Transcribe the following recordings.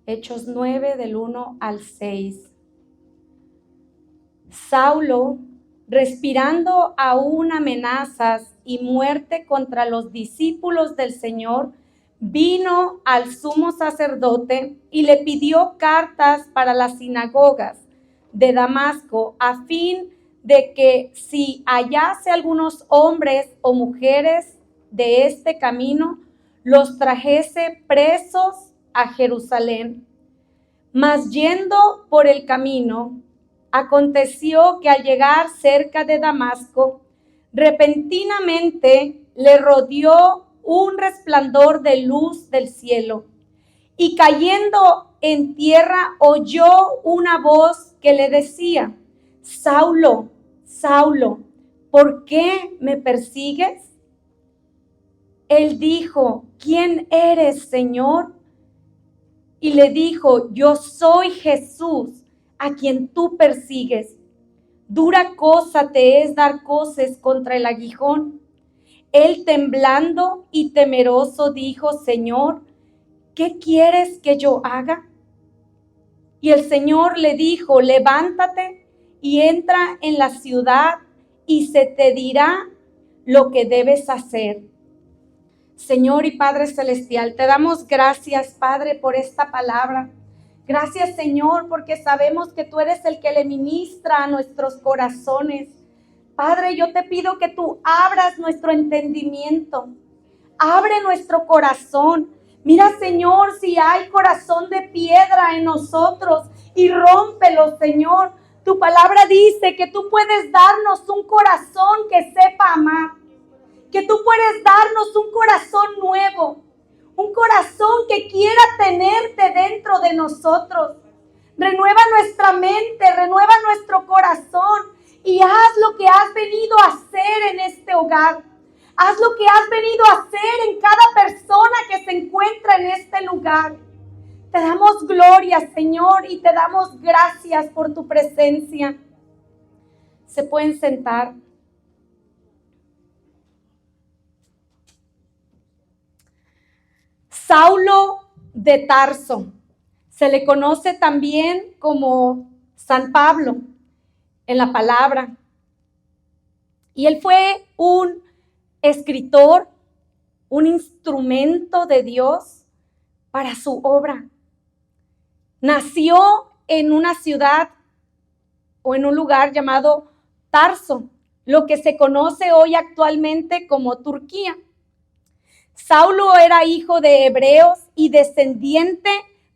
Hechos 9 del 1 al 6. Saulo, respirando aún amenazas y muerte contra los discípulos del Señor, vino al sumo sacerdote y le pidió cartas para las sinagogas de Damasco, a fin de que si hallase algunos hombres o mujeres de este camino, los trajese presos a Jerusalén. Mas yendo por el camino, aconteció que al llegar cerca de Damasco, repentinamente le rodeó un resplandor de luz del cielo, y cayendo en tierra oyó una voz que le decía: Saulo, Saulo, ¿por qué me persigues? Él dijo: ¿Quién eres, Señor? Y le dijo: yo soy Jesús, a quien tú persigues. Dura cosa te es dar coces contra el aguijón. Él, temblando y temeroso, dijo: Señor, ¿qué quieres que yo haga? Y el Señor le dijo: levántate y entra en la ciudad, y se te dirá lo que debes hacer. Señor y Padre Celestial, te damos gracias, Padre, por esta palabra. Gracias, Señor, porque sabemos que tú eres el que le ministra a nuestros corazones. Padre, yo te pido que tú abras nuestro entendimiento. Abre nuestro corazón. Mira, Señor, si hay corazón de piedra en nosotros, y rómpelo, Señor. Tu palabra dice que tú puedes darnos un corazón que sepa amar. Que tú puedes darnos un corazón nuevo, un corazón que quiera tenerte dentro de nosotros. Renueva nuestra mente, renueva nuestro corazón y haz lo que has venido a hacer en este hogar. Haz lo que has venido a hacer en cada persona que se encuentra en este lugar. Te damos gloria, Señor, y te damos gracias por tu presencia. Se pueden sentar. Saulo de Tarso, se le conoce también como San Pablo en la palabra. Y él fue un escritor, un instrumento de Dios para su obra. Nació en una ciudad o en un lugar llamado Tarso, lo que se conoce hoy actualmente como Turquía. Saulo era hijo de hebreos y descendiente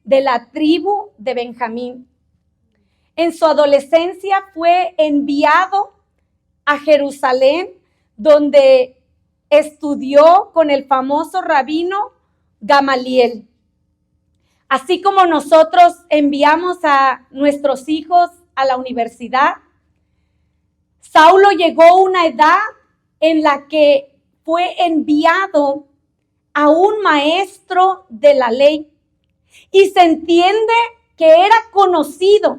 de la tribu de Benjamín. En su adolescencia fue enviado a Jerusalén, donde estudió con el famoso rabino Gamaliel. Así como nosotros enviamos a nuestros hijos a la universidad, Saulo llegó a una edad en la que fue enviado a un maestro de la ley, y se entiende que era conocido,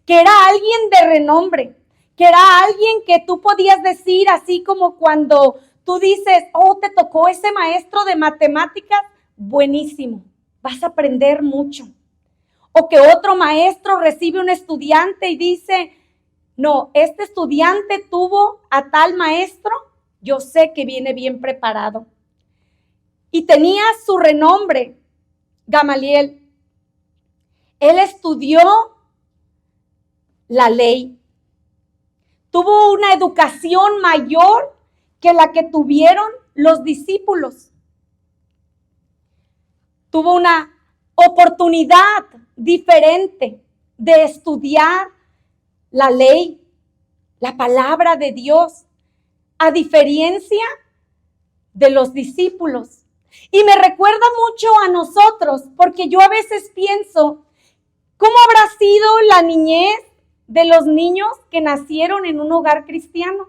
que era alguien de renombre, que era alguien que tú podías decir, así como cuando tú dices: oh, te tocó ese maestro de matemáticas, buenísimo, vas a aprender mucho. O que otro maestro recibe un estudiante y dice: no, este estudiante tuvo a tal maestro, yo sé que viene bien preparado. Y tenía su renombre, Gamaliel. Él estudió la ley. Tuvo una educación mayor que la que tuvieron los discípulos. Tuvo una oportunidad diferente de estudiar la ley, la palabra de Dios, a diferencia de los discípulos. Y me recuerda mucho a nosotros, porque yo a veces pienso, ¿cómo habrá sido la niñez de los niños que nacieron en un hogar cristiano?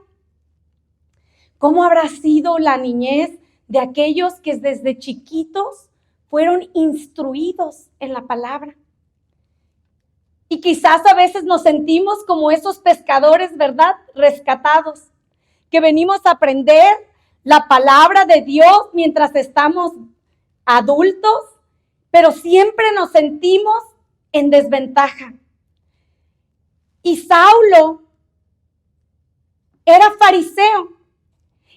¿Cómo habrá sido la niñez de aquellos que desde chiquitos fueron instruidos en la palabra? Y quizás a veces nos sentimos como esos pescadores, ¿verdad? Rescatados, que venimos a aprender la palabra de Dios mientras estamos adultos, pero siempre nos sentimos en desventaja. Y Saulo era fariseo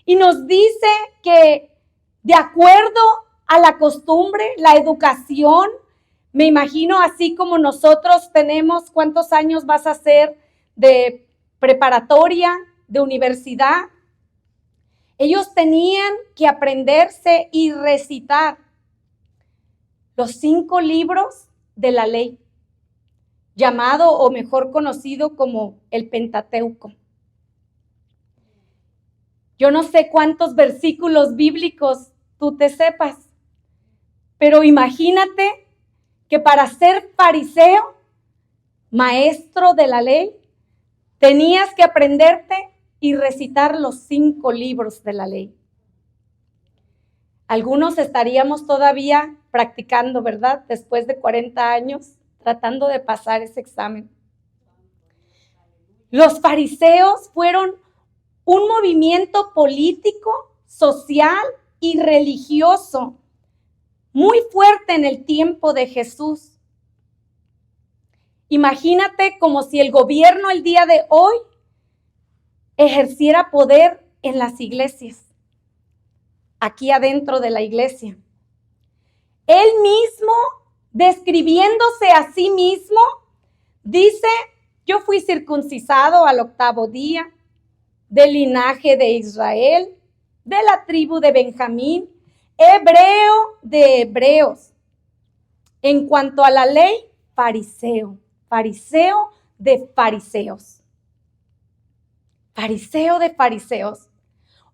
y nos dice que de acuerdo a la costumbre, la educación, me imagino así como nosotros tenemos, ¿cuántos años vas a hacer de preparatoria, de universidad? Ellos tenían que aprenderse y recitar los 5 libros de la ley, llamado o mejor conocido como el Pentateuco. Yo no sé cuántos versículos bíblicos tú te sepas, pero imagínate que para ser fariseo, maestro de la ley, tenías que aprenderte y recitar los 5 libros de la ley. Algunos estaríamos todavía practicando, ¿verdad? Después de 40 años, tratando de pasar ese examen. Los fariseos fueron un movimiento político, social y religioso muy fuerte en el tiempo de Jesús. Imagínate como si el gobierno el día de hoy ejerciera poder en las iglesias, aquí adentro de la iglesia. Él mismo, describiéndose a sí mismo, dice: yo fui circuncidado al 8º día, del linaje de Israel, de la tribu de Benjamín, hebreo de hebreos. En cuanto a la ley, fariseo, fariseo de fariseos. Fariseo de fariseos.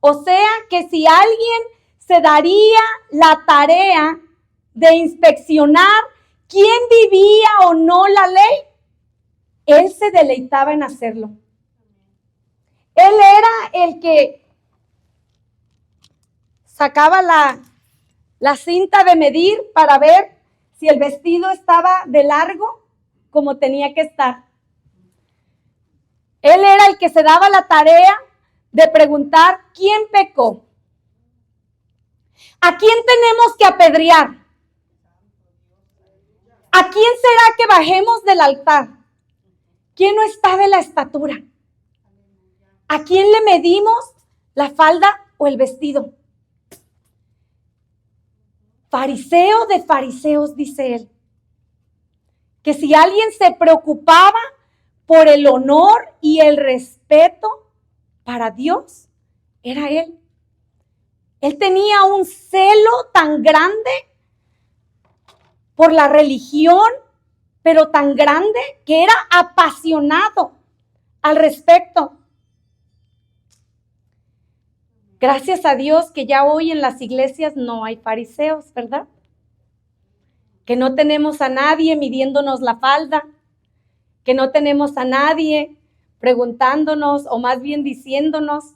O sea que si alguien se daría la tarea de inspeccionar quién vivía o no la ley, él se deleitaba en hacerlo. Él era el que sacaba la cinta de medir para ver si el vestido estaba de largo como tenía que estar. Él era el que se daba la tarea de preguntar quién pecó. ¿A quién tenemos que apedrear? ¿A quién será que bajemos del altar? ¿Quién no está de la estatura? ¿A quién le medimos la falda o el vestido? Fariseo de fariseos, dice él. Que si alguien se preocupaba por el honor y el respeto para Dios, era él. Él tenía un celo tan grande por la religión, pero tan grande que era apasionado al respecto. Gracias a Dios que ya hoy en las iglesias no hay fariseos, ¿verdad? Que no tenemos a nadie midiéndonos la falda, que no tenemos a nadie preguntándonos o más bien diciéndonos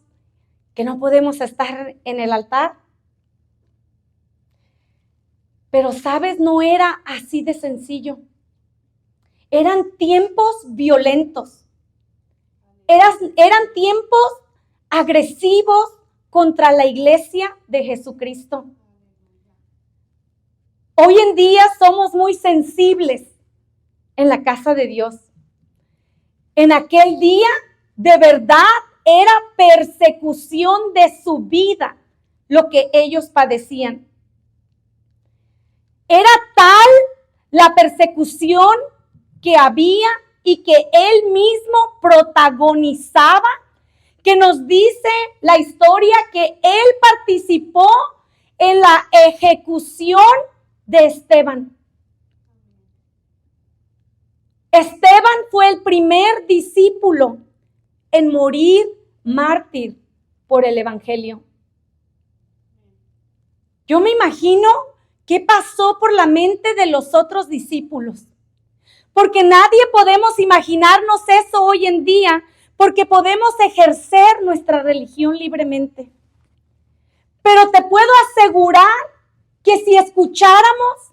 que no podemos estar en el altar. Pero, ¿sabes? No era así de sencillo. Eran tiempos violentos. Eran tiempos agresivos contra la iglesia de Jesucristo. Hoy en día somos muy sensibles en la casa de Dios. En aquel día, de verdad, era persecución de su vida lo que ellos padecían. Era tal la persecución que había y que él mismo protagonizaba, que nos dice la historia que él participó en la ejecución de Esteban. Esteban fue el primer discípulo en morir mártir por el evangelio. Yo me imagino qué pasó por la mente de los otros discípulos, porque nadie podemos imaginarnos eso hoy en día, porque podemos ejercer nuestra religión libremente. Pero te puedo asegurar que si escucháramos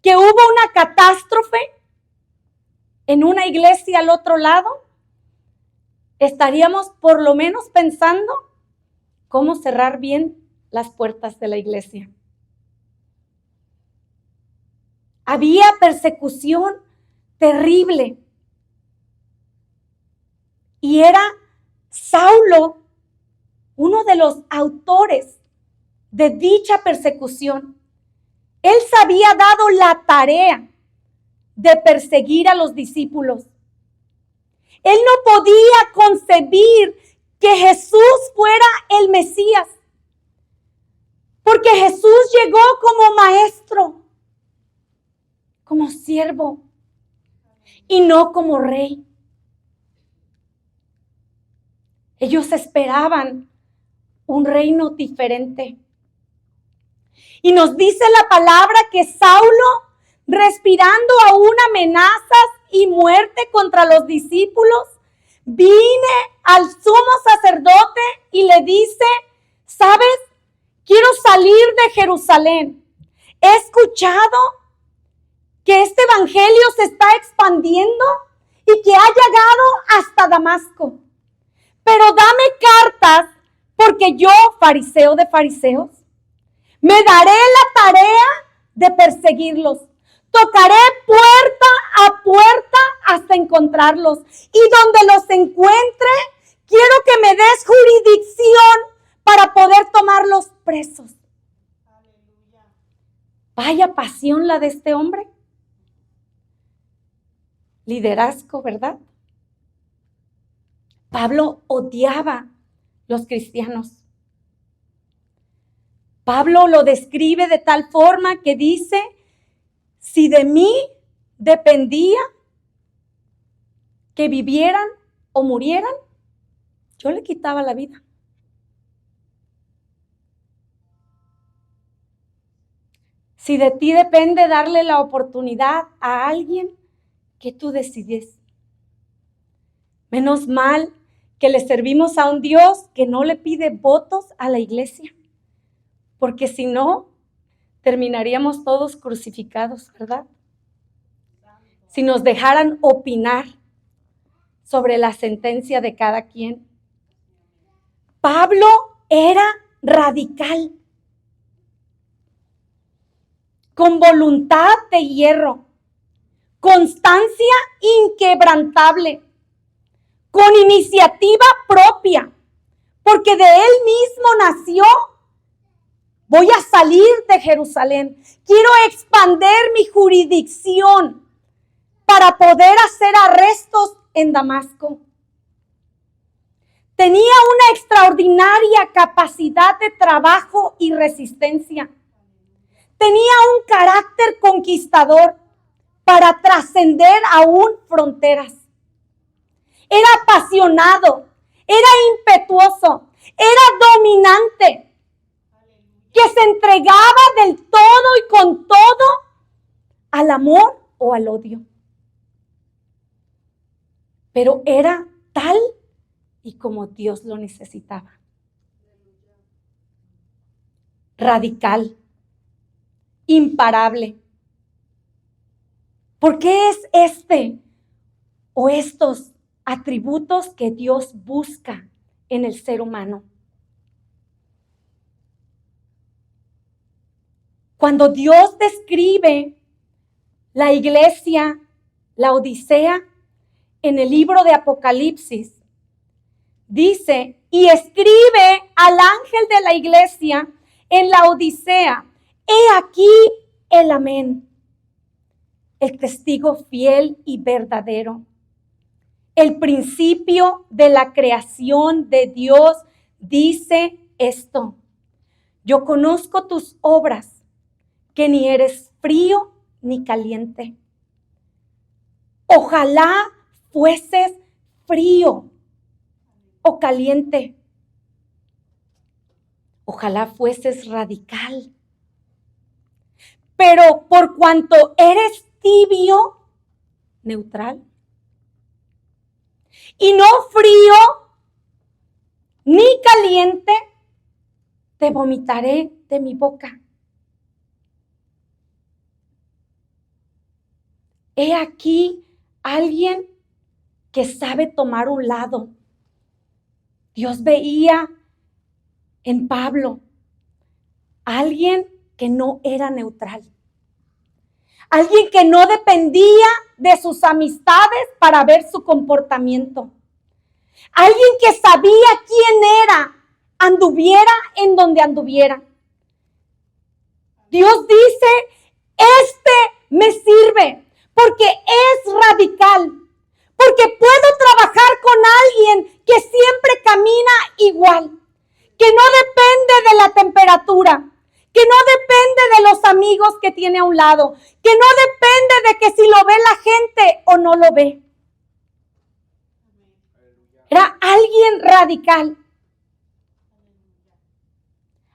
que hubo una catástrofe en una iglesia al otro lado, estaríamos por lo menos pensando cómo cerrar bien las puertas de la iglesia. Había persecución terrible. Y era Saulo uno de los autores de dicha persecución. Él se había dado la tarea de perseguir a los discípulos. Él no podía concebir que Jesús fuera el Mesías, porque Jesús llegó como maestro, como siervo y no como rey. Ellos esperaban un reino diferente. Y nos dice la palabra que Saulo, respirando aún amenazas y muerte contra los discípulos, viene al sumo sacerdote y le dice: ¿sabes? Quiero salir de Jerusalén. He escuchado que este evangelio se está expandiendo y que ha llegado hasta Damasco. Pero dame cartas, porque yo, fariseo de fariseos, me daré la tarea de perseguirlos. Tocaré puerta a puerta hasta encontrarlos. Y donde los encuentre, quiero que me des jurisdicción para poder tomarlos presos. Aleluya. Vaya pasión la de este hombre. Liderazgo, ¿verdad? Pablo odiaba los cristianos. Pablo lo describe de tal forma que dice: si de mí dependía que vivieran o murieran, yo le quitaba la vida. Si de ti depende darle la oportunidad a alguien, que tú decides. Menos mal que le servimos a un Dios que no le pide votos a la iglesia, porque si no, terminaríamos todos crucificados, ¿verdad? Si nos dejaran opinar sobre la sentencia de cada quien. Pablo era radical, con voluntad de hierro, constancia inquebrantable, con iniciativa propia, porque de él mismo nació: voy a salir de Jerusalén, quiero expandir mi jurisdicción para poder hacer arrestos en Damasco. Tenía una extraordinaria capacidad de trabajo y resistencia. Tenía un carácter conquistador para trascender aún fronteras. Era apasionado, era impetuoso, era dominante, que se entregaba del todo y con todo al amor o al odio. Pero era tal y como Dios lo necesitaba. Radical, imparable. ¿Por qué es este o estos atributos que Dios busca en el ser humano? Cuando Dios describe la iglesia, la Odisea, en el libro de Apocalipsis, dice: y escribe al ángel de la iglesia en la Odisea: he aquí el amén, el testigo fiel y verdadero, el principio de la creación de Dios, dice esto: yo conozco tus obras, que ni eres frío ni caliente. Ojalá fueses frío o caliente. Ojalá fueses radical. Pero por cuanto eres tibio, neutral, y no frío ni caliente, te vomitaré de mi boca. He aquí alguien que sabe tomar un lado. Dios veía en Pablo alguien que no era neutral, Alguien que no dependía de sus amistades para ver su comportamiento. Alguien que sabía quién era, anduviera en donde anduviera. Dios dice, me sirve porque es radical, porque puedo trabajar con alguien que siempre camina igual, que no depende de la temperatura, que no depende de los amigos que tiene a un lado, que no depende de que si lo ve la gente o no lo ve. Era alguien radical.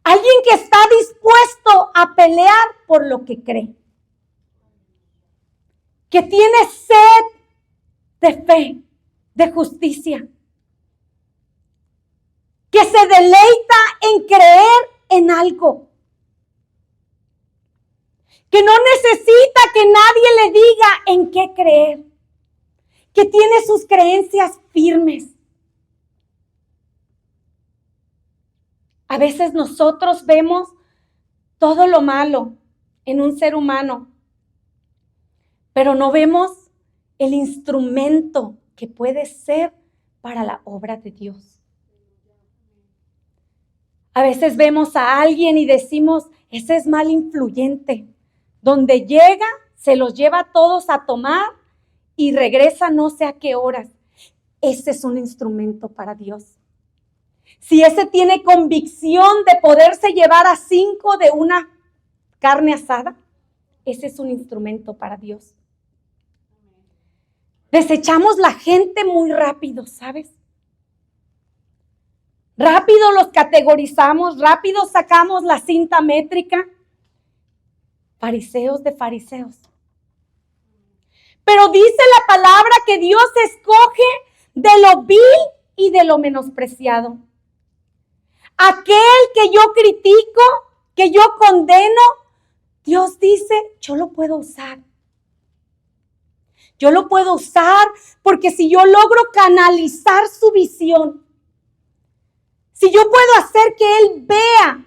Alguien que está dispuesto a pelear por lo que cree. Que tiene sed de fe, de justicia. Que se deleita en creer en algo. Que no necesita que nadie le diga en qué creer. Que tiene sus creencias firmes. A veces nosotros vemos todo lo malo en un ser humano, pero no vemos el instrumento que puede ser para la obra de Dios. A veces vemos a alguien y decimos, ese es mal influyente. Donde llega, se los lleva a todos a tomar y regresa no sé a qué horas. Ese es un instrumento para Dios. Si ese tiene convicción de poderse llevar a 5 de una carne asada, ese es un instrumento para Dios. Desechamos la gente muy rápido, ¿sabes? Rápido los categorizamos, rápido sacamos la cinta métrica. Fariseos de fariseos. Pero dice la palabra que Dios escoge de lo vil y de lo menospreciado. Aquel que yo critico, que yo condeno, Dios dice, yo lo puedo usar. Yo lo puedo usar porque si yo logro canalizar su visión, si yo puedo hacer que Él vea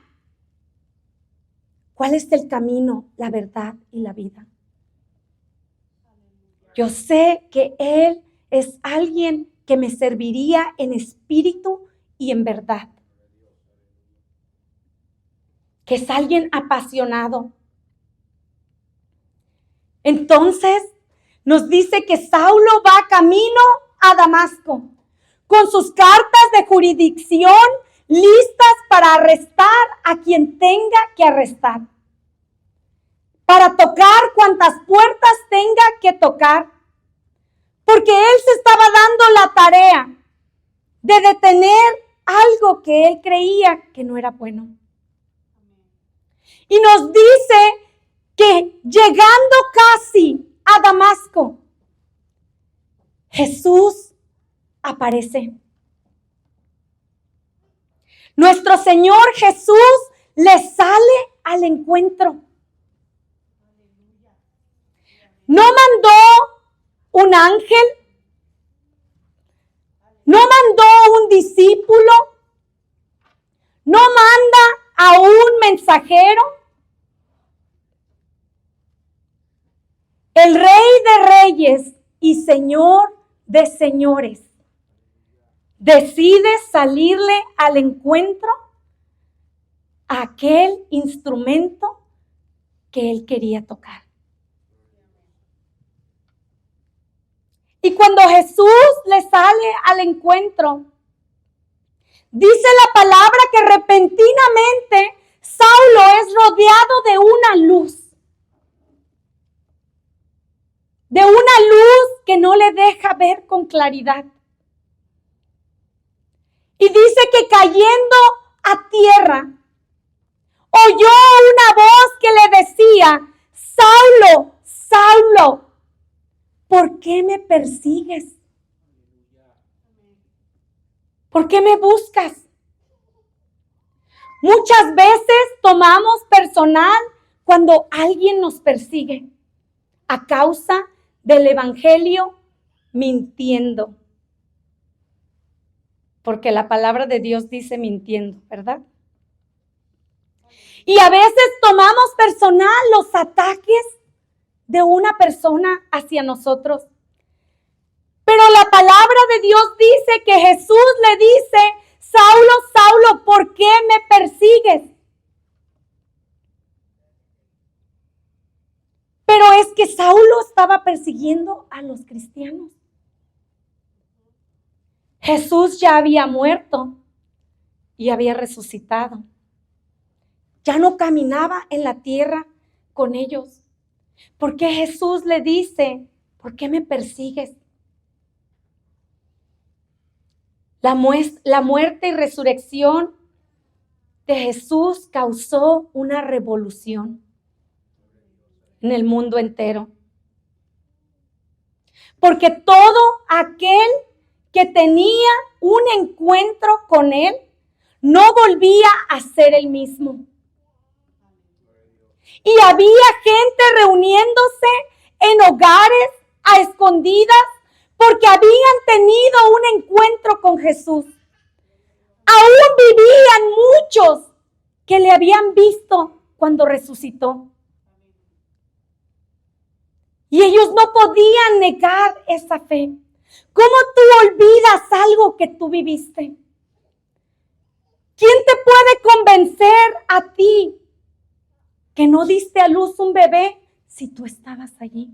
cuál es el camino, la verdad y la vida. Yo sé que Él es alguien que me serviría en espíritu y en verdad. Que es alguien apasionado. Entonces nos dice que Saulo va camino a Damasco con sus cartas de jurisdicción listas para arrestar a quien tenga que arrestar, para tocar cuantas puertas tenga que tocar, porque él se estaba dando la tarea de detener algo que él creía que no era bueno. Y nos dice que llegando casi a Damasco, Jesús aparece. Nuestro Señor Jesús le sale al encuentro. No mandó un ángel, no mandó un discípulo, no manda a un mensajero. El Rey de Reyes y Señor de Señores decide salirle al encuentro a aquel instrumento que él quería tocar. Y cuando Jesús le sale al encuentro, dice la palabra que repentinamente Saulo es rodeado de una luz. De una luz que no le deja ver con claridad. Y dice que cayendo a tierra, oyó una voz que le decía, Saulo, Saulo, ¿por qué me persigues? ¿Por qué me buscas? Muchas veces tomamos personal cuando alguien nos persigue a causa del evangelio mintiendo. Porque la palabra de Dios dice mintiendo, ¿verdad? Y a veces tomamos personal los ataques de una persona hacia nosotros. Pero la palabra de Dios dice que Jesús le dice: Saulo, Saulo, ¿por qué me persigues? Pero es que Saulo estaba persiguiendo a los cristianos. Jesús ya había muerto y había resucitado. Ya no caminaba en la tierra con ellos. Porque Jesús le dice: ¿por qué me persigues? La muerte y resurrección de Jesús causó una revolución en el mundo entero. Porque todo aquel que tenía un encuentro con Él no volvía a ser el mismo. Y había gente reuniéndose en hogares a escondidas porque habían tenido un encuentro con Jesús. Aún vivían muchos que le habían visto cuando resucitó. Y ellos no podían negar esa fe. ¿Cómo tú olvidas algo que tú viviste? ¿Quién te puede convencer a ti que no diste a luz un bebé si tú estabas allí?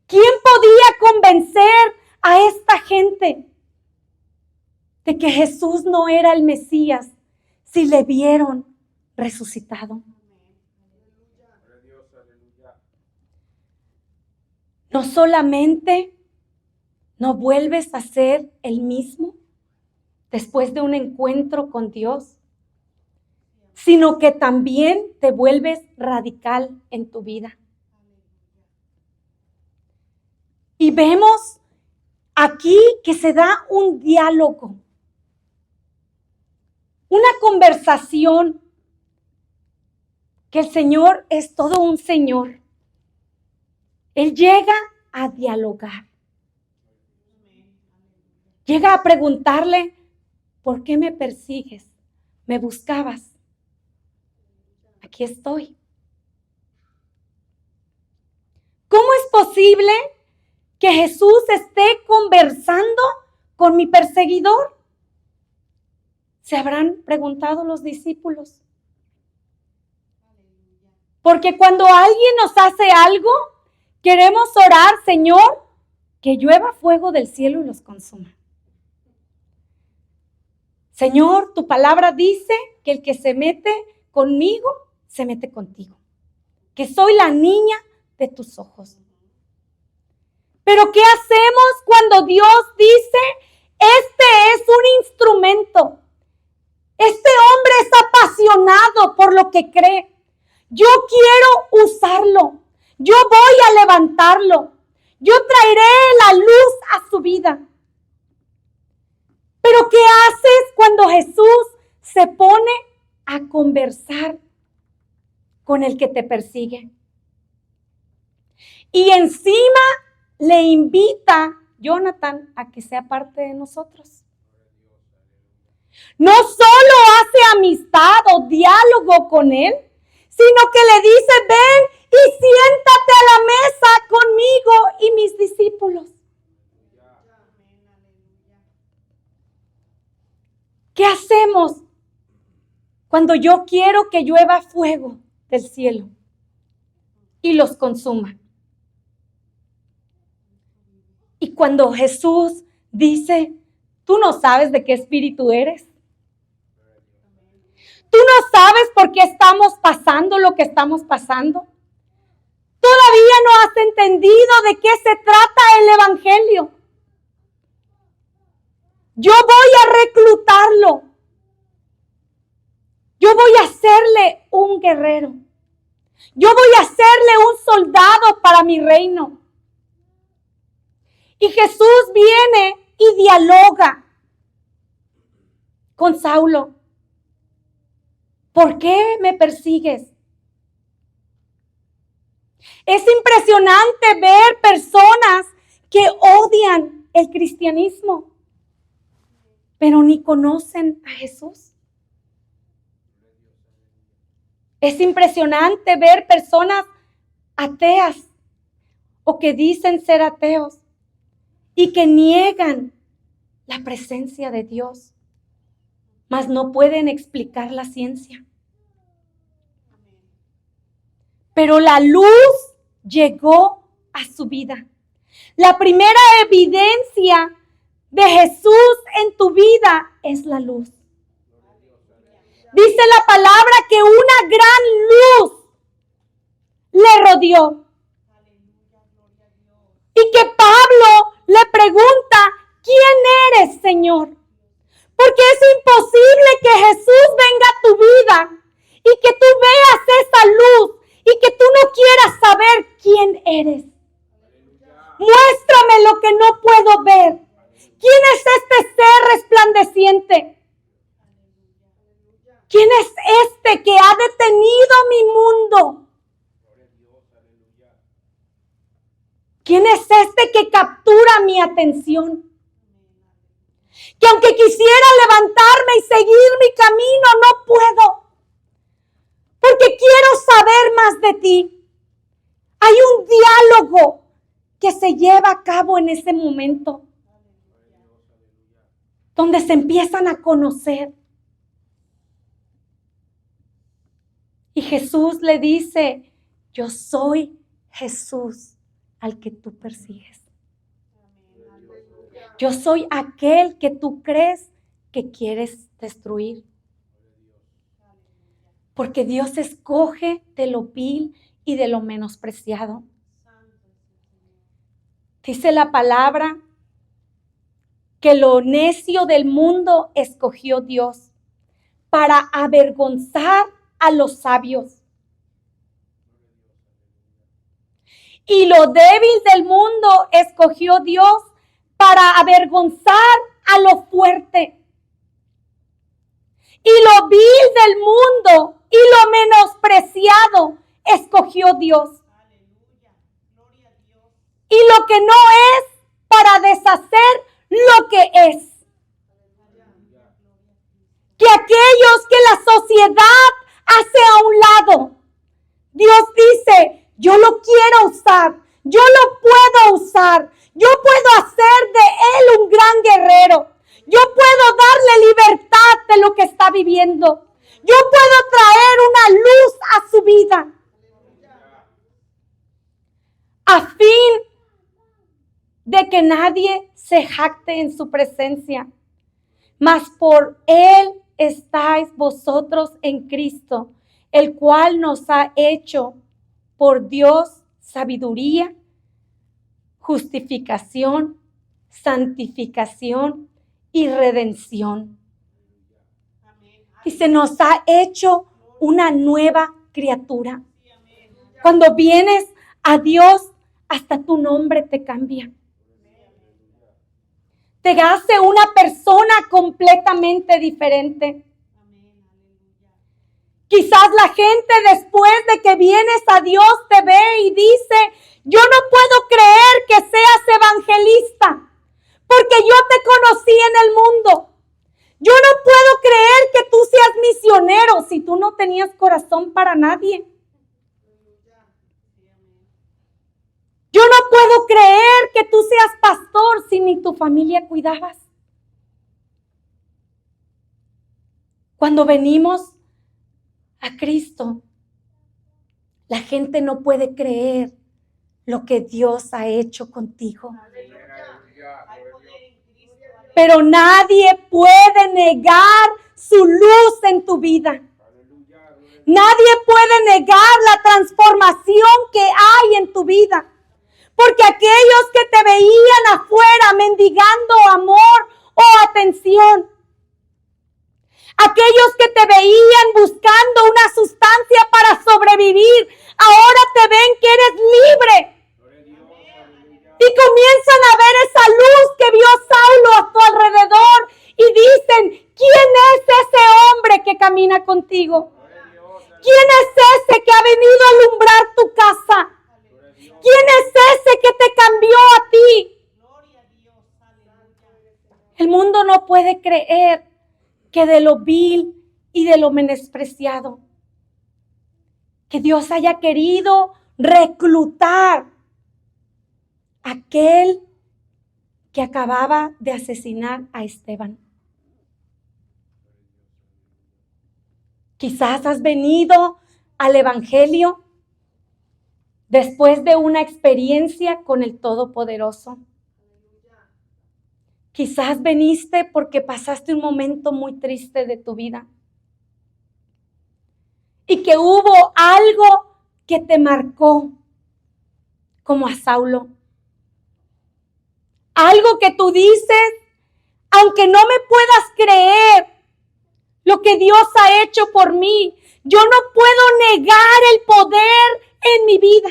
¿Quién podía convencer a esta gente de que Jesús no era el Mesías si le vieron resucitado? No solamente no vuelves a ser el mismo después de un encuentro con Dios, sino que también te vuelves radical en tu vida. Y vemos aquí que se da un diálogo, una conversación, que el Señor es todo un Señor. Él llega a dialogar. Llega a preguntarle: ¿por qué me persigues? ¿Me buscabas? Aquí estoy. ¿Cómo es posible que Jesús esté conversando con mi perseguidor? Se habrán preguntado los discípulos. Porque cuando alguien nos hace algo, queremos orar: Señor, que llueva fuego del cielo y los consuma. Señor, tu palabra dice que el que se mete conmigo, se mete contigo. Que soy la niña de tus ojos. Pero ¿qué hacemos cuando Dios dice: este es un instrumento? Este hombre es apasionado por lo que cree. Yo quiero usarlo. Yo voy a levantarlo. Yo traeré la luz a su vida. Pero ¿qué haces cuando Jesús se pone a conversar con el que te persigue? Y encima le invita Jonathan a que sea parte de nosotros. No solo hace amistad o diálogo con él, sino que le dice: ven y siéntate a la mesa conmigo y mis discípulos. ¿Qué hacemos cuando yo quiero que llueva fuego del cielo y los consuma? Y cuando Jesús dice: tú no sabes de qué espíritu eres. Tú no sabes por qué estamos pasando lo que estamos pasando. Todavía no has entendido de qué se trata el evangelio. Yo voy a reclutarlo. Yo voy a hacerle un guerrero. Yo voy a hacerle un soldado para mi reino. Y Jesús viene y dialoga con Saulo. ¿Por qué me persigues? Es impresionante ver personas que odian el cristianismo, pero ni conocen a Jesús. Es impresionante ver personas ateas o que dicen ser ateos y que niegan la presencia de Dios, mas no pueden explicar la ciencia. Pero la luz llegó a su vida. La primera evidencia de Jesús en tu vida es la luz. Dice la palabra que una gran luz le rodeó. Y que Pablo le pregunta, ¿quién eres, Señor? Porque es imposible que Jesús venga a tu vida y que tú veas esa luz y que tú no quieras saber quién eres. Muéstrame lo que no puedo ver. ¿Quién es este ser resplandeciente? ¿Quién es este que ha detenido mi mundo? ¿Quién es este que captura mi atención? Que aunque quisiera levantarme y seguir mi camino, no puedo. Porque quiero saber más de ti. Hay un diálogo que se lleva a cabo en ese momento, donde se empiezan a conocer. Y Jesús le dice, yo soy Jesús al que tú persigues. Yo soy aquel que tú crees que quieres destruir. Porque Dios escoge de lo vil y de lo menospreciado. Dice la palabra que lo necio del mundo escogió Dios para avergonzar a los sabios. Y lo débil del mundo escogió Dios para avergonzar a lo fuerte. Y lo vil del mundo y lo menospreciado escogió Dios. Y lo que no es para deshacer lo que es. Que aquellos que la sociedad hace a un lado, Dios dice, yo lo quiero usar, yo lo puedo usar, yo puedo hacer de él un gran guerrero, yo puedo darle libertad de lo que está viviendo, yo puedo traer una luz a su vida, a fin de que nadie se jacte en su presencia, mas por él estáis vosotros en Cristo, el cual nos ha hecho por Dios sabiduría, justificación, santificación y redención. Y se nos ha hecho una nueva criatura. Cuando vienes a Dios, hasta tu nombre te cambia. Te hace una persona completamente diferente. Quizás la gente después de que vienes a Dios te ve y dice, yo no puedo creer que seas evangelista, porque yo te conocí en el mundo. Yo no puedo creer que tú seas misionero si tú no tenías corazón para nadie. Yo no puedo creer que tú seas pastor si ni tu familia cuidabas. Cuando venimos a Cristo, la gente no puede creer lo que Dios ha hecho contigo. Pero nadie puede negar su luz en tu vida. Nadie puede negar la transformación que hay en tu vida. Porque aquellos que te veían afuera mendigando amor o atención, aquellos que te veían buscando una sustancia para sobrevivir, ahora te ven que eres libre. Y comienzan a ver esa luz que vio Saulo a tu alrededor y dicen, ¿quién es ese hombre que camina contigo? ¿Quién es ese que ha venido a alumbrar tu casa? ¿Quién es ese que te cambió a ti? El mundo no puede creer que de lo vil y de lo menospreciado que Dios haya querido reclutar a aquel que acababa de asesinar a Esteban. Quizás has venido al Evangelio después de una experiencia con el Todopoderoso. Quizás viniste porque pasaste un momento muy triste de tu vida y que hubo algo que te marcó, como a Saulo. Algo que tú dices, aunque no me puedas creer lo que Dios ha hecho por mí, yo no puedo negar el poder en mi vida.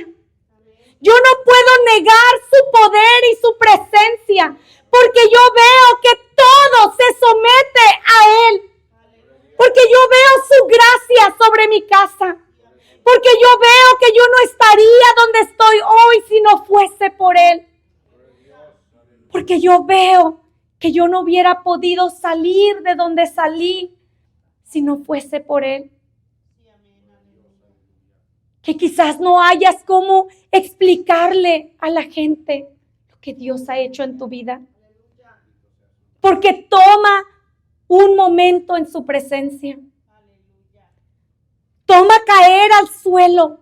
Yo no puedo negar su poder y su presencia, porque yo veo que todo se somete a Él. Porque yo veo su gracia sobre mi casa. Porque yo veo que yo no estaría donde estoy hoy si no fuese por Él. Porque yo veo que yo no hubiera podido salir de donde salí si no fuese por Él. Que quizás no hayas cómo explicarle a la gente lo que Dios ha hecho en tu vida. Porque toma un momento en su presencia. Toma caer al suelo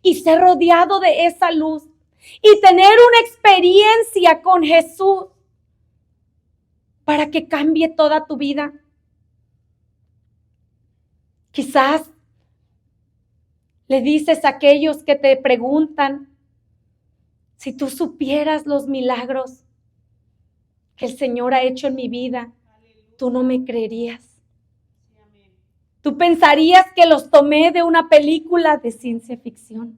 y ser rodeado de esa luz y tener una experiencia con Jesús para que cambie toda tu vida. Quizás le dices a aquellos que te preguntan, si tú supieras los milagros que el Señor ha hecho en mi vida, tú no me creerías. Tú pensarías que los tomé de una película de ciencia ficción.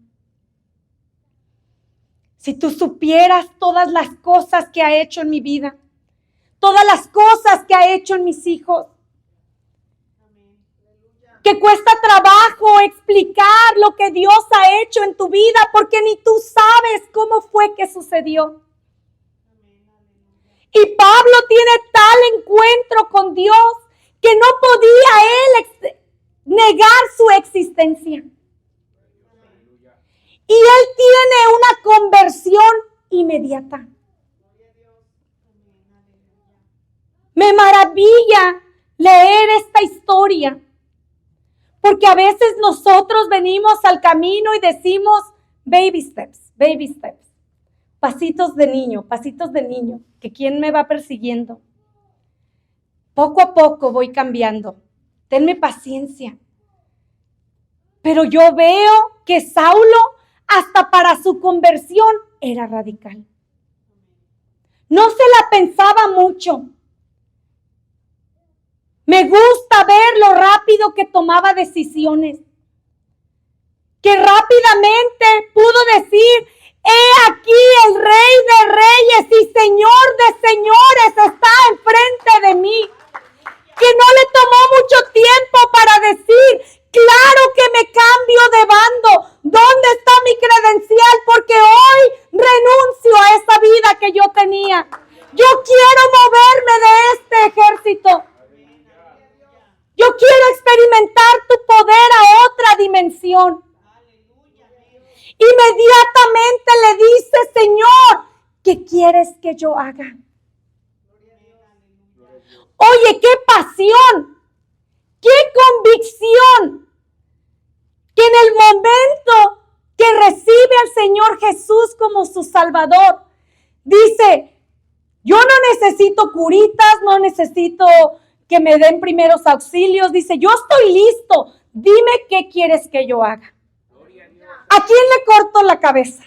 Si tú supieras todas las cosas que ha hecho en mi vida, todas las cosas que ha hecho en mis hijos, que cuesta trabajo explicar lo que Dios ha hecho en tu vida, porque ni tú sabes cómo fue que sucedió. Y Pablo tiene tal encuentro con Dios que no podía él negar su existencia. Y él tiene una conversión inmediata. Me maravilla leer esta historia, porque a veces nosotros venimos al camino y decimos baby steps, pasitos de niño, que quién me va persiguiendo. Poco a poco voy cambiando. Tenme paciencia. Pero yo veo que Saulo, hasta para su conversión, era radical. No se la pensaba mucho. Me gusta ver lo rápido que tomaba decisiones. Que rápidamente pudo decir, he aquí el Rey de Reyes y Señor de Señores está enfrente de mí. Que no le tomó mucho tiempo para decir, claro que me cambio de bando. ¿Dónde está mi credencial? Porque hoy renuncio a esa vida que yo tenía. Yo quiero moverme de este ejército. Yo quiero experimentar tu poder a otra dimensión. Inmediatamente le dice, Señor, ¿qué quieres que yo haga? Oye, qué pasión, qué convicción, que en el momento que recibe al Señor Jesús como su Salvador, dice, yo no necesito curitas, no necesito que me den primeros auxilios, dice, yo estoy listo, dime qué quieres que yo haga. ¿A quién le corto la cabeza?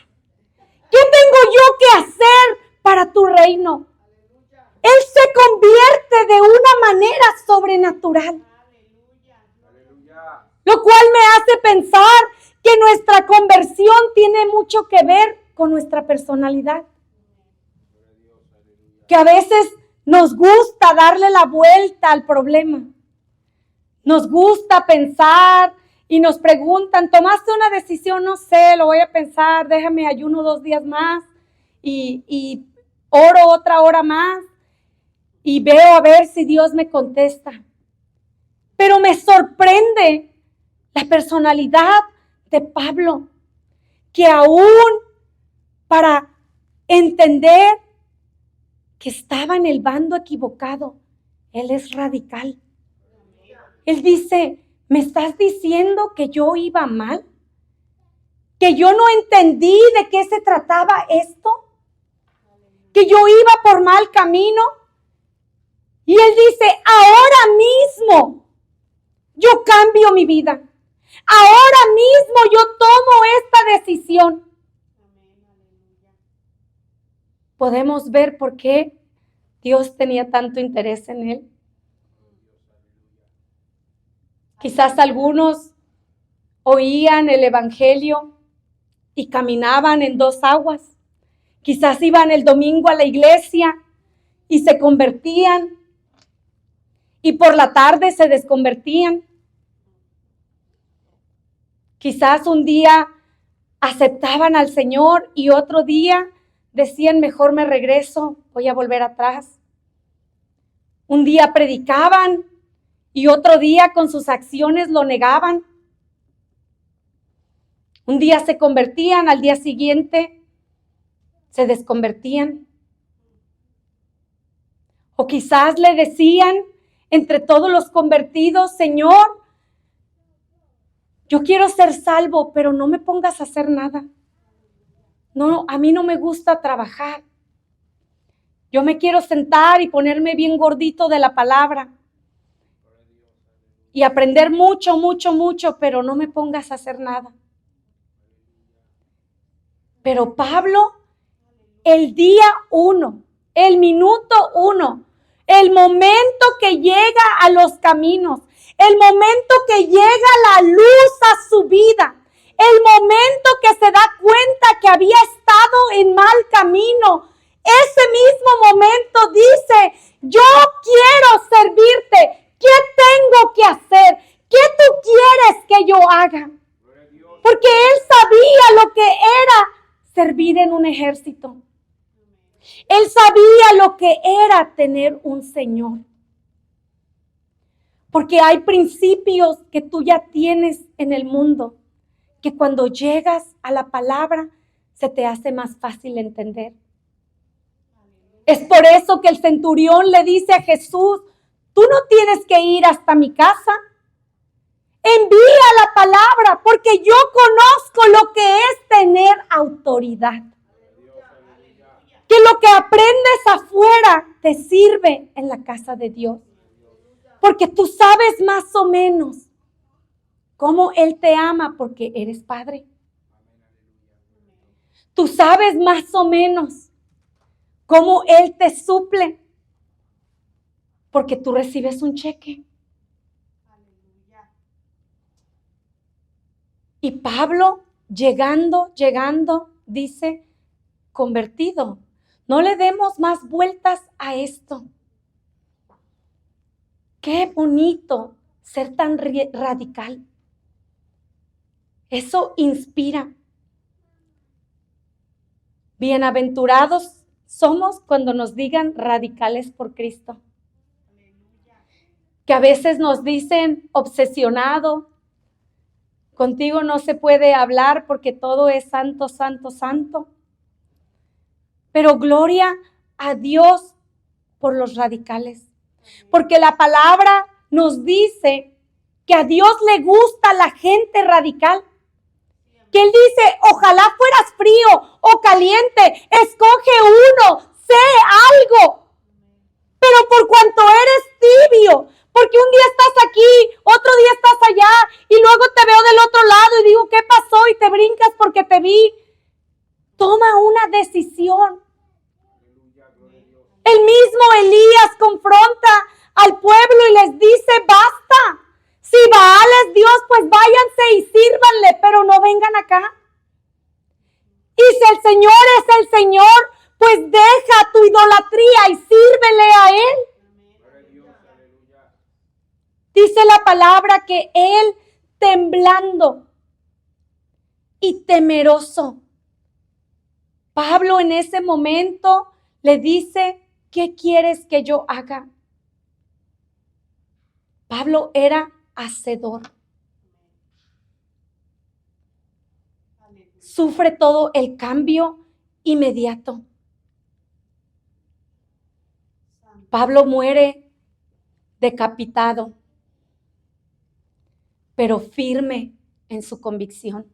¿Qué tengo yo que hacer para tu reino? Él se convierte de una manera sobrenatural. Lo cual me hace pensar que nuestra conversión tiene mucho que ver con nuestra personalidad. Que a veces nos gusta darle la vuelta al problema. Nos gusta pensar y nos preguntan, ¿tomaste una decisión? No sé, lo voy a pensar, déjame ayuno 2 días más y oro otra hora más y veo a ver si Dios me contesta. Pero me sorprende la personalidad de Pablo, que aún para entender que estaba en el bando equivocado, él es radical. Él dice, ¿me estás diciendo que yo iba mal? ¿Que yo no entendí de qué se trataba esto? ¿Que yo iba por mal camino? Y él dice, ahora mismo yo cambio mi vida. Ahora mismo yo tomo esta decisión. Podemos ver por qué Dios tenía tanto interés en él. Quizás algunos oían el evangelio y caminaban en dos aguas. Quizás iban el domingo a la iglesia y se convertían y por la tarde se desconvertían. Quizás un día aceptaban al Señor y otro día decían, mejor me regreso, voy a volver atrás. Un día predicaban y otro día con sus acciones lo negaban. Un día se convertían, al día siguiente se desconvertían. O quizás le decían entre todos los convertidos, Señor, yo quiero ser salvo, pero no me pongas a hacer nada. No, a mí no me gusta trabajar. Yo me quiero sentar y ponerme bien gordito de la palabra y aprender mucho, mucho, mucho, pero no me pongas a hacer nada. Pero Pablo, el día 1, el minuto 1, el momento que llega a los caminos, el momento que llega la luz a su vida, el momento que se da cuenta que había estado en mal camino, ese mismo momento dice, yo quiero servirte, ¿qué tengo que hacer? ¿Qué tú quieres que yo haga? Porque él sabía lo que era servir en un ejército. Él sabía lo que era tener un Señor. Porque hay principios que tú ya tienes en el mundo, que cuando llegas a la palabra se te hace más fácil entender. Es por eso que el centurión le dice a Jesús, tú no tienes que ir hasta mi casa. Envía la palabra, porque yo conozco lo que es tener autoridad. Que lo que aprendes afuera te sirve en la casa de Dios. Porque tú sabes más o menos cómo Él te ama porque eres padre. Tú sabes más o menos cómo Él te suple porque tú recibes un cheque. Y Pablo, llegando, dice, convertido. No le demos más vueltas a esto. Qué bonito ser tan radical. Eso inspira. Bienaventurados somos cuando nos digan radicales por Cristo. Que a veces nos dicen obsesionado. Contigo no se puede hablar porque todo es santo, santo, santo. Pero gloria a Dios por los radicales. Porque la palabra nos dice que a Dios le gusta la gente radical. Que Él dice, ojalá fueras frío o caliente, escoge uno, sé algo. Pero por cuanto eres tibio, porque un día estás aquí, otro día estás allá, y luego te veo del otro lado y digo, ¿qué pasó? Y te brincas porque te vi. Toma una decisión. El mismo Elías confronta al pueblo y les dice, basta. Si Baal es Dios, pues váyanse y sírvanle, pero no vengan acá. Y si el Señor es el Señor, pues deja tu idolatría y sírvele a Él. Dice la palabra que Él, temblando y temeroso, Pablo en ese momento le dice, ¿qué quieres que yo haga? Pablo era hacedor. sufre todo el cambio inmediato. Pablo muere decapitado, pero firme en su convicción.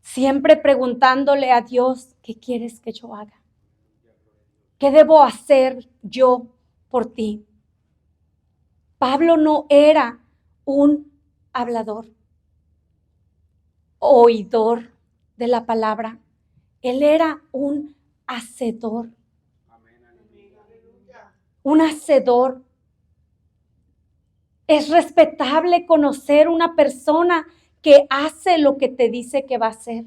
Siempre preguntándole a Dios, ¿qué quieres que yo haga? ¿Qué debo hacer yo por ti? Pablo no era un hablador, oidor de la palabra. Él era un hacedor. Un hacedor. Es respetable conocer una persona que hace lo que te dice que va a hacer.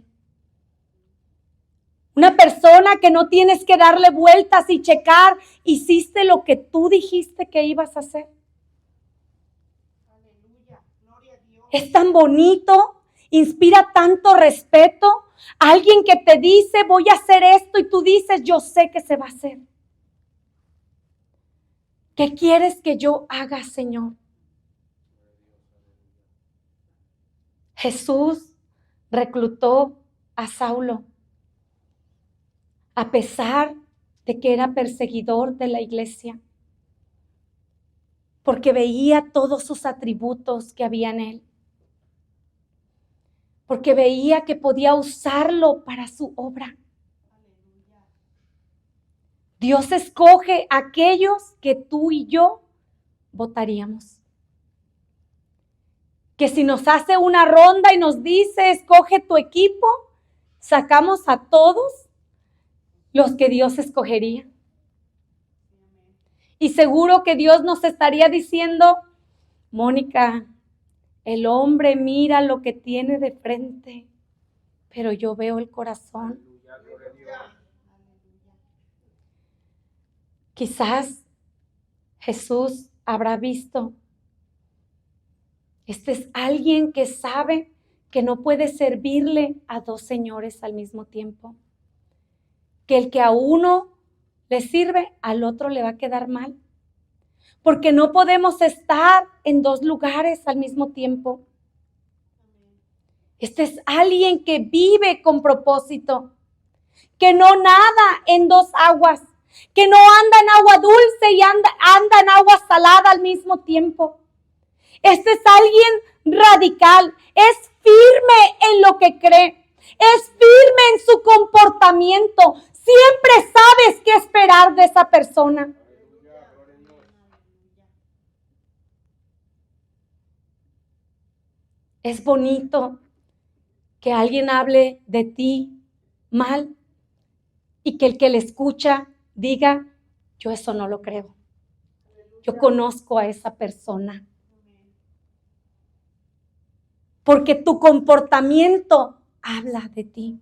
Una persona que no tienes que darle vueltas y checar, hiciste lo que tú dijiste que ibas a hacer. Es tan bonito, inspira tanto respeto. Alguien que te dice, voy a hacer esto, y tú dices, yo sé que se va a hacer. ¿Qué quieres que yo haga, Señor? Jesús reclutó a Saulo, a pesar de que era perseguidor de la iglesia, porque veía todos sus atributos que había en él, porque veía que podía usarlo para su obra. Dios escoge a aquellos que tú y yo votaríamos. Que si nos hace una ronda y nos dice, escoge tu equipo, sacamos a todos los que Dios escogería. Y seguro que Dios nos estaría diciendo, Mónica, el hombre mira lo que tiene de frente, pero yo veo el corazón. Quizás Jesús habrá visto, este es alguien que sabe que no puede servirle a dos señores al mismo tiempo. Que el que a uno le sirve, al otro le va a quedar mal. Porque no podemos estar en dos lugares al mismo tiempo. Este es alguien que vive con propósito, que no nada en dos aguas, que no anda en agua dulce y anda en agua salada al mismo tiempo. Este es alguien radical, es firme en lo que cree, es firme en su comportamiento. Siempre sabes qué esperar de esa persona. Es bonito que alguien hable de ti mal y que el que le escucha diga, yo eso no lo creo. Yo conozco a esa persona. Porque tu comportamiento habla de ti.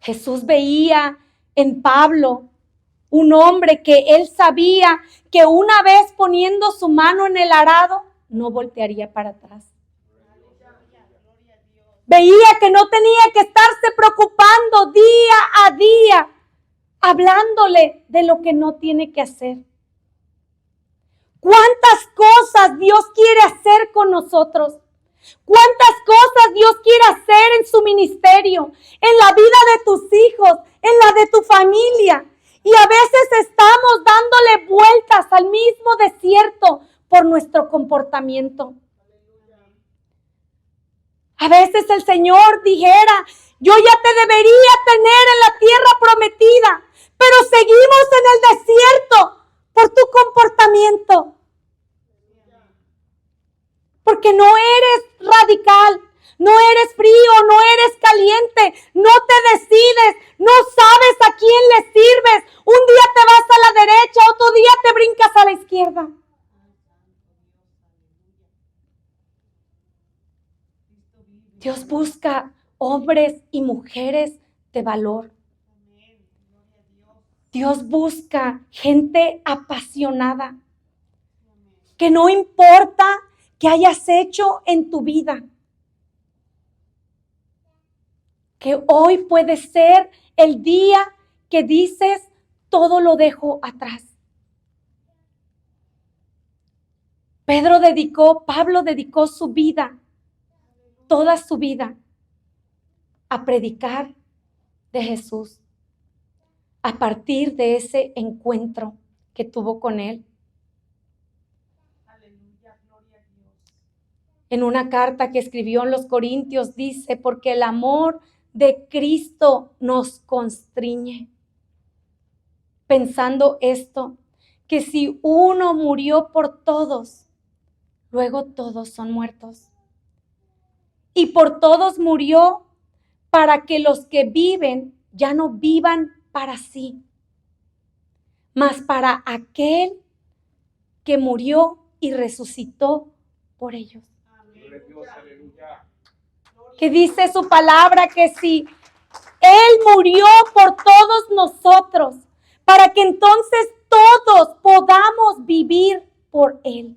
Jesús veía en Pablo un hombre que él sabía que una vez poniendo su mano en el arado, no voltearía para atrás. Veía que no tenía que estarse preocupando día a día, hablándole de lo que no tiene que hacer. ¿Cuántas cosas Dios quiere hacer con nosotros? ¿Cuántas cosas Dios quiere hacer en su ministerio, en la vida de tus hijos, en la de tu familia? Y a veces estamos dándole vueltas al mismo desierto por nuestro comportamiento. A veces el Señor dijera, yo ya te debería tener en la tierra prometida, pero seguimos en el desierto por tu comportamiento. Porque no eres radical, no eres frío, no eres caliente, no te decides, no sabes a quién le sirves. Un día te vas a la derecha, otro día te brincas a la izquierda. Dios busca hombres y mujeres de valor. Dios busca gente apasionada, que no importa qué hayas hecho en tu vida, que hoy puede ser el día que dices, todo lo dejo atrás. Pablo dedicó su vida, toda su vida, a predicar de Jesús, a partir de ese encuentro que tuvo con él. En una carta que escribió en los Corintios dice, porque el amor de Cristo nos constriñe. Pensando esto, que si uno murió por todos, luego todos son muertos. Y por todos murió para que los que viven ya no vivan para sí, mas para aquel que murió y resucitó por ellos. Que dice su palabra que si Él murió por todos nosotros, para que entonces todos podamos vivir por Él.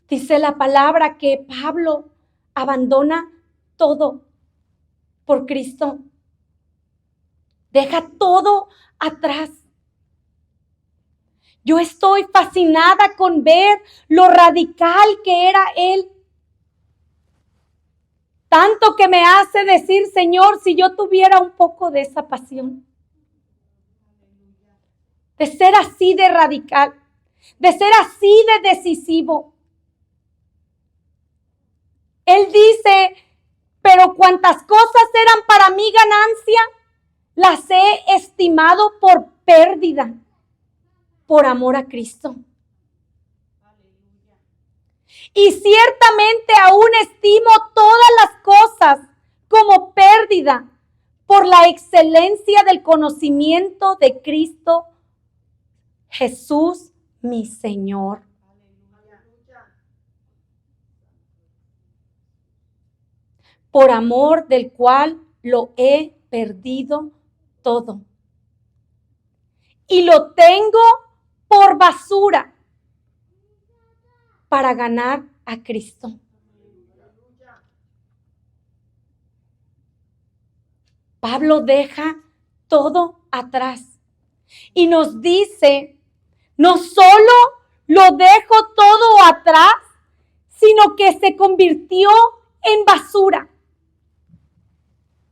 Dice la palabra que Pablo abandona todo por Cristo. Deja todo atrás. Yo estoy fascinada con ver lo radical que era Él. Tanto que me hace decir, Señor, si yo tuviera un poco de esa pasión. De ser así de radical. De ser así de decisivo. Él dice, pero cuantas cosas eran para mí ganancia, las he estimado por pérdida. Por amor a Cristo. Y ciertamente aún estimo todas las cosas como pérdida por la excelencia del conocimiento de Cristo Jesús, mi Señor. Por amor del cual lo he perdido todo. Y lo tengo por basura para ganar a Cristo. Pablo deja todo atrás y nos dice, no solo lo dejo todo atrás, sino que se convirtió en basura.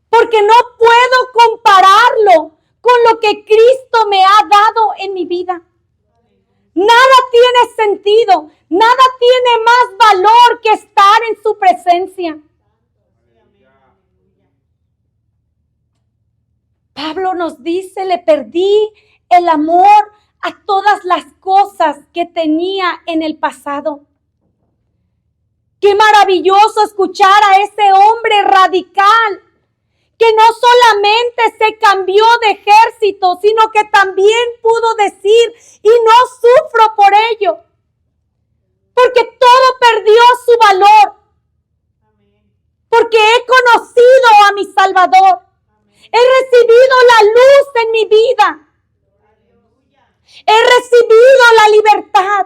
Porque no puedo compararlo con lo que Cristo me ha dado en mi vida. Nada tiene sentido, nada tiene más valor que estar en su presencia. Pablo nos dice, le perdí el amor a todas las cosas que tenía en el pasado. Qué maravilloso escuchar a ese hombre radical que no solamente se cambió de ejército, sino que también pudo decir, y no sufro por ello, porque todo perdió su valor, porque he conocido a mi Salvador, he recibido la luz en mi vida, he recibido la libertad,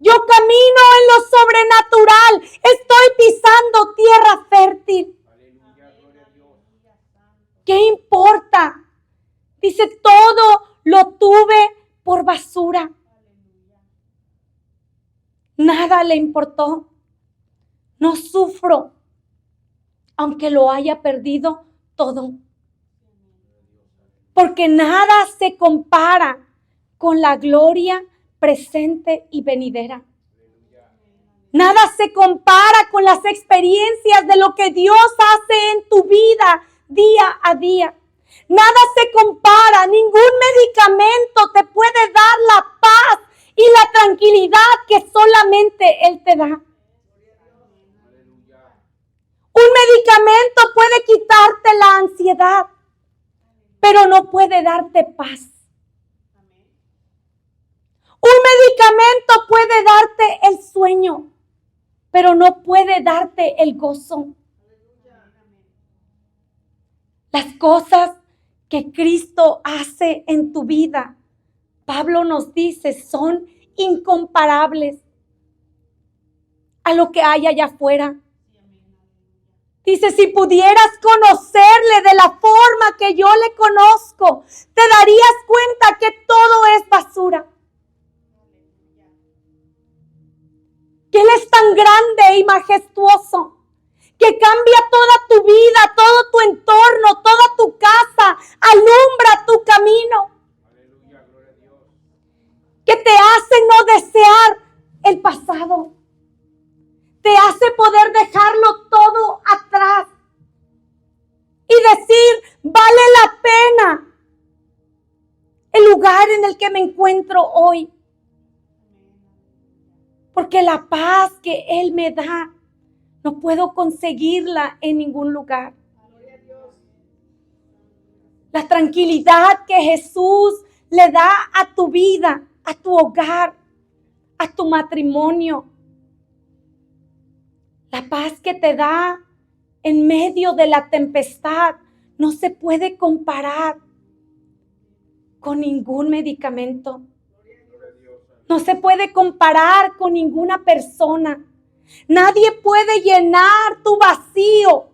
yo camino en lo sobrenatural, estoy pisando tierra fértil. ¿Qué importa? Dice, todo lo tuve por basura. Nada le importó. No sufro, aunque lo haya perdido todo. Porque nada se compara con la gloria presente y venidera. Nada se compara con las experiencias de lo que Dios hace en tu vida día a día. Nada se compara, ningún medicamento te puede dar la paz y la tranquilidad que solamente Él te da. Un medicamento puede quitarte la ansiedad, pero no puede darte paz. Un medicamento puede darte el sueño, pero no puede darte el gozo. Las cosas que Cristo hace en tu vida, Pablo nos dice, son incomparables a lo que hay allá afuera. Dice, si pudieras conocerle de la forma que yo le conozco, te darías cuenta que todo es basura. tan grande y majestuoso que cambia toda tu vida, todo tu entorno, toda tu casa, alumbra tu camino, que te hace no desear el pasado, te hace poder dejarlo todo atrás y decir, vale la pena el lugar en el que me encuentro hoy, porque la paz que Él me da no puedo conseguirla en ningún lugar. La tranquilidad que Jesús le da a tu vida, a tu hogar, a tu matrimonio. La paz que te da en medio de la tempestad no se puede comparar con ningún medicamento. No se puede comparar con ninguna persona. Nadie puede llenar tu vacío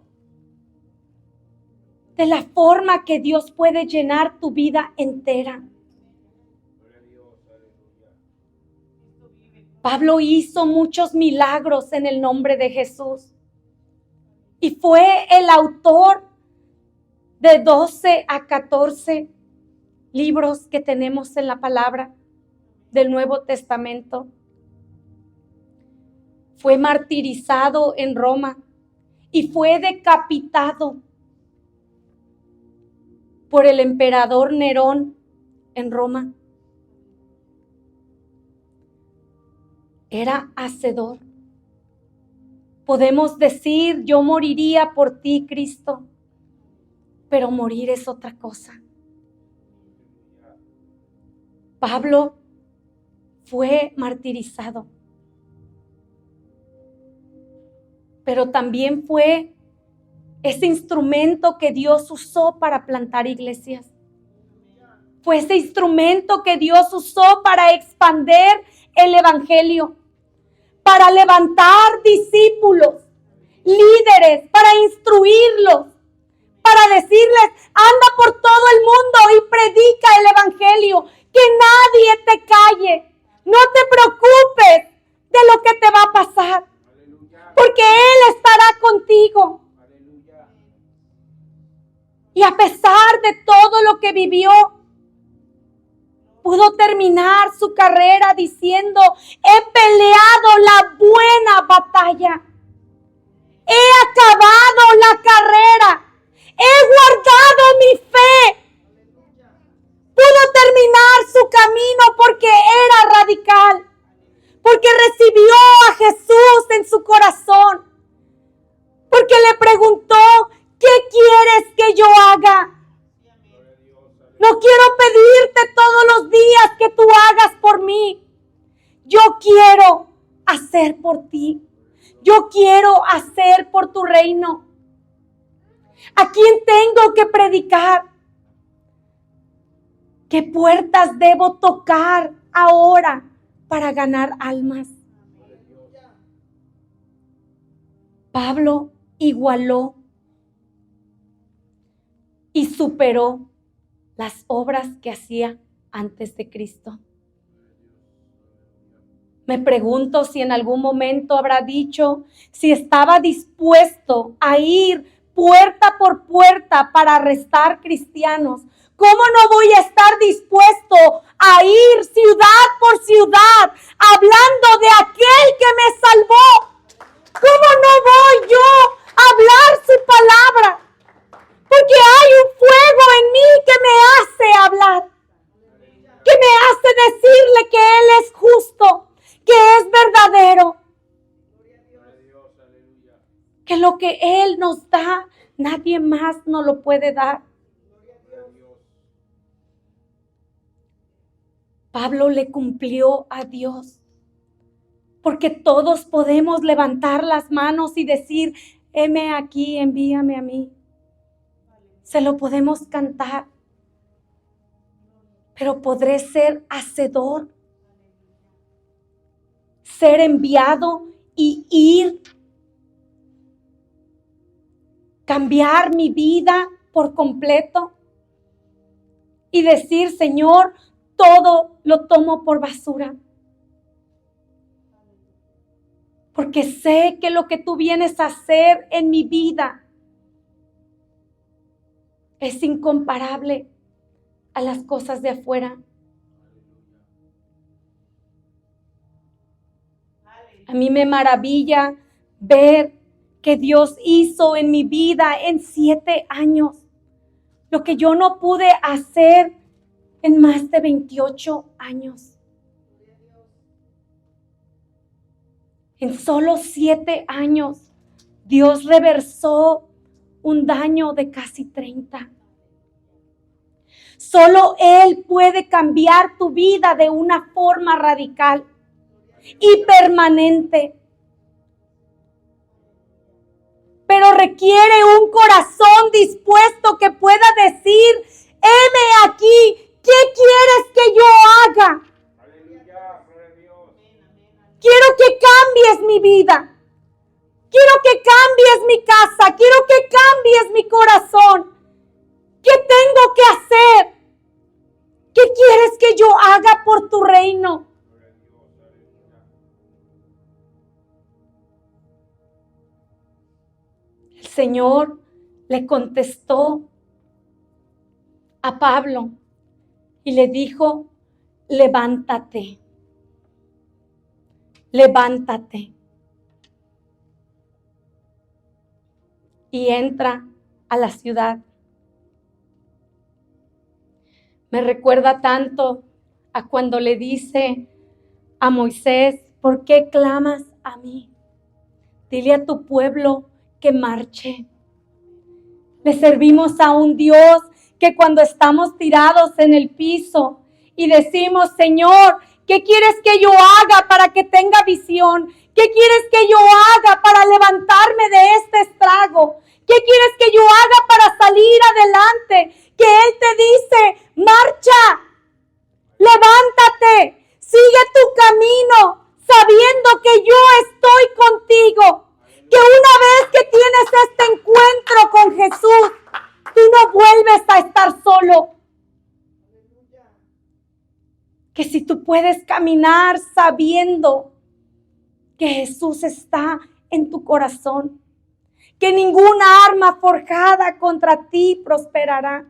de la forma que Dios puede llenar tu vida entera. Pablo hizo muchos milagros en el nombre de Jesús y fue el autor de 12 a 14 libros que tenemos en la palabra del Nuevo Testamento. Fue martirizado en Roma y fue decapitado por el emperador Nerón en Roma. Era hacedor. Podemos decir, yo moriría por ti, Cristo, pero morir es otra cosa. Pablo fue martirizado, pero también fue ese instrumento que Dios usó para plantar iglesias. Fue ese instrumento que Dios usó para expandir el evangelio, para levantar discípulos, líderes, para instruirlos, para decirles, anda por todo el mundo y predica el evangelio, que nadie te calle, no te preocupes de lo que te va a pasar, porque Él estará contigo. Y a pesar de todo lo que vivió, pudo terminar su carrera diciendo, he peleado la buena batalla, he acabado la carrera, he guardado mi fe. Pudo terminar su camino porque era radical, porque recibió a Jesús en su corazón, porque le preguntó, ¿qué quieres que yo haga? No quiero pedirte todos los días que tú hagas por mí. Yo quiero hacer por ti. Yo quiero hacer por tu reino. ¿A quién tengo que predicar? ¿Qué puertas debo tocar ahora para ganar almas? Pablo igualó y superó las obras que hacía antes de Cristo. Me pregunto si en algún momento habrá dicho si estaba dispuesto a ir puerta por puerta para arrestar cristianos. ¿Cómo no voy a estar dispuesto a ir ciudad por ciudad hablando de aquel que me salvó? ¿Cómo no voy yo a hablar su palabra? Porque hay un fuego en mí que me hace hablar, que me hace decirle que Él es justo, que es verdadero, que lo que Él nos da, nadie más nos lo puede dar. Pablo le cumplió a Dios, porque todos podemos levantar las manos y decir, heme aquí, envíame a mí. Se lo podemos cantar, pero podré ser hacedor, ser enviado y ir, cambiar mi vida por completo y decir, Señor, todo lo tomo por basura. porque sé que lo que tú vienes a hacer en mi vida es incomparable a las cosas de afuera. A mí me maravilla ver que Dios hizo en mi vida en 7 años lo que yo no pude hacer en más de 28 años. En solo 7 años, Dios reversó un daño de casi 30. Solo Él puede cambiar tu vida de una forma radical y permanente. Pero requiere un corazón dispuesto que pueda decir: heme aquí, ¿qué quieres que yo haga? Quiero que cambies mi vida. Quiero que cambies mi casa. Quiero que cambies mi corazón. ¿Qué tengo que hacer? ¿Qué quieres que yo haga por tu reino? El Señor le contestó a Pablo y le dijo: levántate, levántate y entra a la ciudad. Me recuerda tanto a cuando le dice a Moisés: ¿por qué clamas a mí? Dile a tu pueblo que marche. Le servimos a un Dios que cuando estamos tirados en el piso y decimos: Señor, ¿qué quieres que yo haga para que tenga visión? ¿Qué quieres que yo haga para levantarme de este estrago? ¿Qué quieres que yo haga para salir adelante? Que Él te dice: marcha, levántate, sigue tu camino, sabiendo que yo estoy contigo. Que una vez que tienes este encuentro con Jesús, tú no vuelves a estar solo. Que si tú puedes caminar sabiendo que Jesús está en tu corazón, que ninguna arma forjada contra ti prosperará.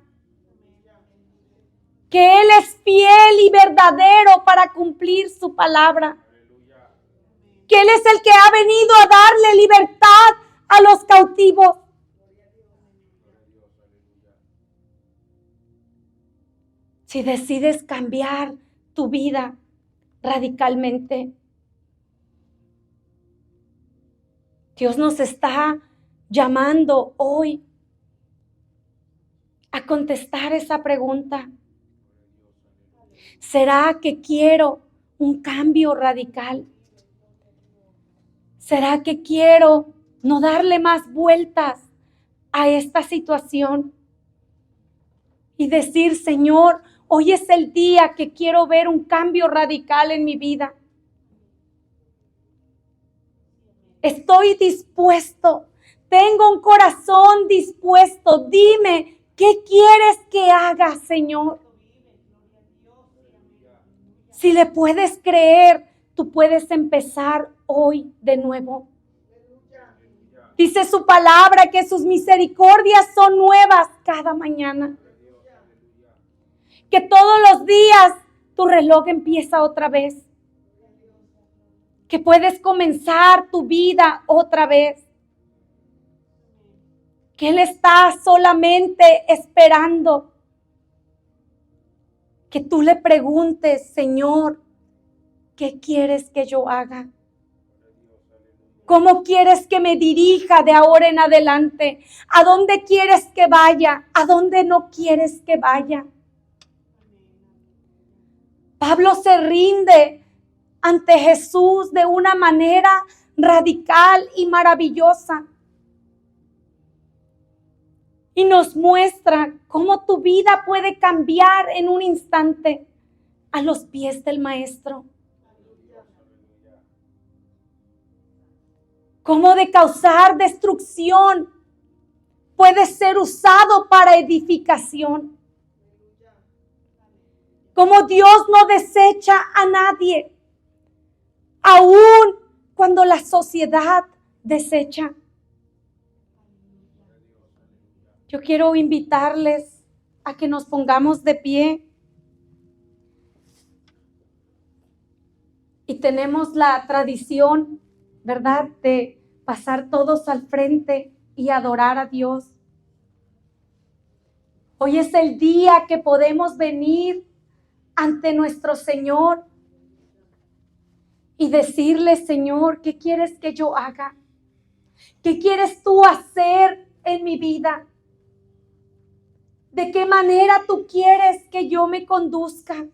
Que Él es fiel y verdadero para cumplir su palabra. Que Él es el que ha venido a darle libertad a los cautivos. Si decides cambiar tu vida radicalmente, Dios nos está llamando hoy a contestar esa pregunta. ¿Será que quiero un cambio radical? ¿Será que quiero no darle más vueltas a esta situación y decir: Señor, hoy es el día que quiero ver un cambio radical en mi vida? Estoy dispuesto, tengo un corazón dispuesto. Dime, ¿qué quieres que haga, Señor? Si le puedes creer, tú puedes empezar hoy de nuevo. Dice su palabra que sus misericordias son nuevas cada mañana. Que todos los días tu reloj empieza otra vez. Que puedes comenzar tu vida otra vez. Que Él está solamente esperando que tú le preguntes: Señor, ¿qué quieres que yo haga? ¿Cómo quieres que me dirija de ahora en adelante? ¿A dónde quieres que vaya? ¿A dónde no quieres que vaya? Pablo se rinde ante Jesús de una manera radical y maravillosa. Y nos muestra cómo tu vida puede cambiar en un instante a los pies del Maestro. Cómo de causar destrucción puede ser usado para edificación. Cómo Dios no desecha a nadie, aún cuando la sociedad desecha. Yo quiero invitarles a que nos pongamos de pie. Y tenemos la tradición, ¿verdad?, de pasar todos al frente y adorar a Dios. Hoy es el día que podemos venir ante nuestro Señor y decirle: Señor, ¿qué quieres que yo haga? ¿Qué quieres tú hacer en mi vida? ¿De qué manera tú quieres que yo me conduzca?